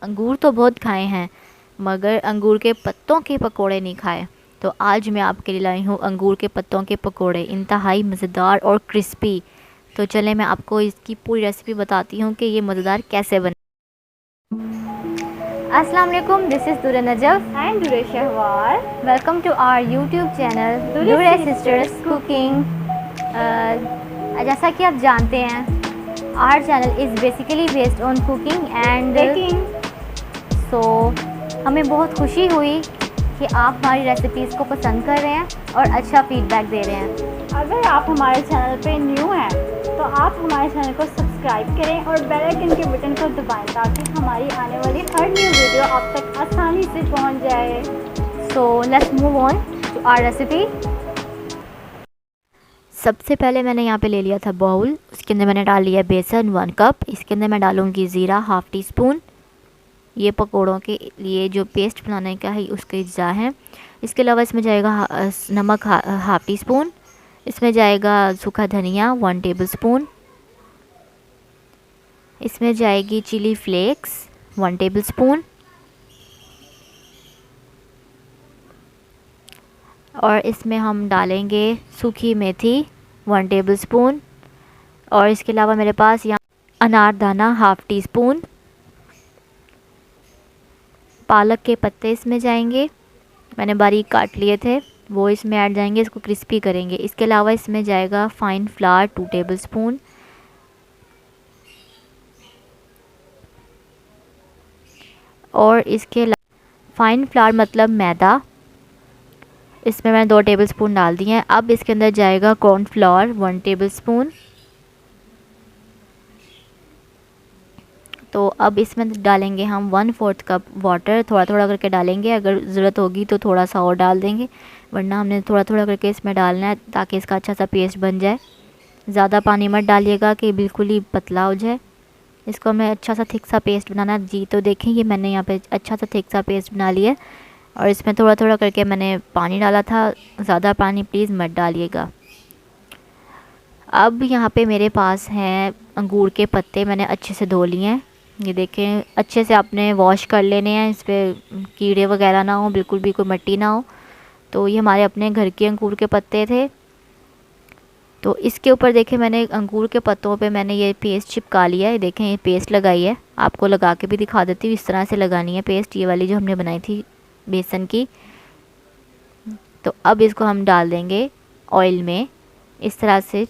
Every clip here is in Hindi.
अंगूर तो बहुत खाए हैं मगर अंगूर के पत्तों के पकोड़े नहीं खाए। तो आज मैं आपके लिए लाई हूँ अंगूर के पत्तों के पकोड़े, इंतहाई मज़ेदार और क्रिस्पी। तो चले मैं आपको इसकी पूरी रेसिपी बताती हूँ कि ये मज़ेदार कैसे बने। अस्सलाम वालेकुम, this is Durre Najaf and Durre Shahwar. Welcome to our YouTube channel Durre sisters cooking. जैसा कि आप जानते हैं our channel is basically based on cooking and baking. So हमें बहुत खुशी हुई कि आप हमारी रेसिपीज़ को पसंद कर रहे हैं और अच्छा फीडबैक दे रहे हैं। अगर आप हमारे चैनल पे न्यू हैं तो आप हमारे चैनल को सब्सक्राइब करें और बेल आइकन के बटन को दबाएं ताकि हमारी आने वाली हर न्यू वीडियो आप तक आसानी से पहुंच जाए। So let's move on to our recipe. सबसे पहले मैंने यहाँ पे ले लिया था बाउल, उसके अंदर मैंने डाल लिया बेसन 1 कप। इसके अंदर मैं डालूँगी ज़ीरा हाफ़ टी स्पून। ये पकोड़ों के लिए जो पेस्ट बनाने का है उसके अज्जा हैं। इसके अलावा इसमें जाएगा नमक हाफ़ टी स्पून। इसमें जाएगा सूखा धनिया 1 टेबल स्पून। इसमें जाएगी चिली फ्लेक्स 1 टेबल स्पून। और इसमें हम डालेंगे सूखी मेथी 1 टेबल स्पून। और इसके अलावा मेरे पास यहाँ अनारदाना हाफ़ टी स्पून। पालक के पत्ते इसमें जाएंगे, मैंने बारीक काट लिए थे, वो इसमें ऐड जाएंगे, इसको क्रिस्पी करेंगे। इसके अलावा इसमें जाएगा फ़ाइन फ्लावर 2 टेबल स्पून। और इसके फ़ाइन फ्लावर मतलब मैदा, इसमें मैंने 2 टेबल स्पून डाल दिए हैं। अब इसके अंदर जाएगा कॉर्नफ्लावर 1 टेबल स्पून। तो अब इसमें डालेंगे हम 1/4 कप वाटर, थोड़ा थोड़ा करके डालेंगे, अगर ज़रूरत होगी तो थोड़ा सा और डाल देंगे, वरना हमने थोड़ा थोड़ा करके इसमें डालना है ताकि इसका अच्छा सा पेस्ट बन जाए। ज़्यादा पानी मत डालिएगा कि बिल्कुल ही पतला हो जाए। इसको हमें अच्छा सा थिक सा पेस्ट बनाना जी। तो देखें ये मैंने यहाँ पे अच्छा सा थिक सा पेस्ट बना लिया और इसमें थोड़ा थोड़ा करके मैंने पानी डाला था, ज़्यादा पानी प्लीज़ मत डालिएगा। अब यहाँ पे मेरे पास हैं अंगूर के पत्ते, मैंने अच्छे से धो लिए हैं। ये देखें अच्छे से आपने वॉश कर लेने हैं, इस पर कीड़े वगैरह ना हो, बिल्कुल भी कोई मिट्टी ना हो। तो ये हमारे अपने घर के अंगूर के पत्ते थे। तो इसके ऊपर देखें मैंने अंगूर के पत्तों पे मैंने ये पेस्ट चिपका लिया है। देखें ये पेस्ट लगाई है, आपको लगा के भी दिखा देती हूँ। इस तरह से लगानी है पेस्ट, ये वाली जो हमने बनाई थी बेसन की। तो अब इसको हम डाल देंगे ऑयल में, इस तरह से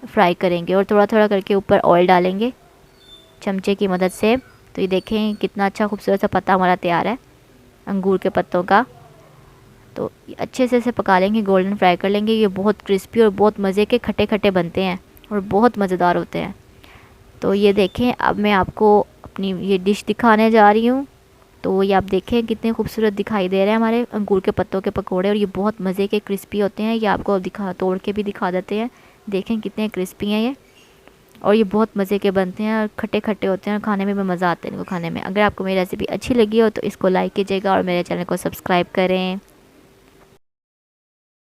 फ्राई करेंगे और थोड़ा थोड़ा करके ऊपर ऑयल डालेंगे चमचे की मदद से। तो ये देखें कितना अच्छा खूबसूरत सा पत्ता हमारा तैयार है अंगूर के पत्तों का। तो अच्छे से इसे पका लेंगे, गोल्डन फ्राई कर लेंगे। ये बहुत क्रिस्पी और बहुत मज़े के खट्टे खट्टे बनते हैं और बहुत मज़ेदार होते हैं। तो ये देखें अब मैं आपको अपनी ये डिश दिखाने जा रही हूँ। तो ये आप देखें कितने खूबसूरत दिखाई दे रहे हैं हमारे अंगूर के पत्तों के पकोड़े, और ये बहुत मज़े के क्रिस्पी होते हैं। ये आपको तोड़ के भी दिखा देते हैं, देखें कितने क्रिस्पी हैं ये, और ये बहुत मज़े के बनते हैं और खट्टे खट्टे होते हैं और खाने में भी मज़ा आता है इनको खाने में। अगर आपको मेरी रेसिपी अच्छी लगी हो तो इसको लाइक कीजिएगा और मेरे चैनल को सब्सक्राइब करें।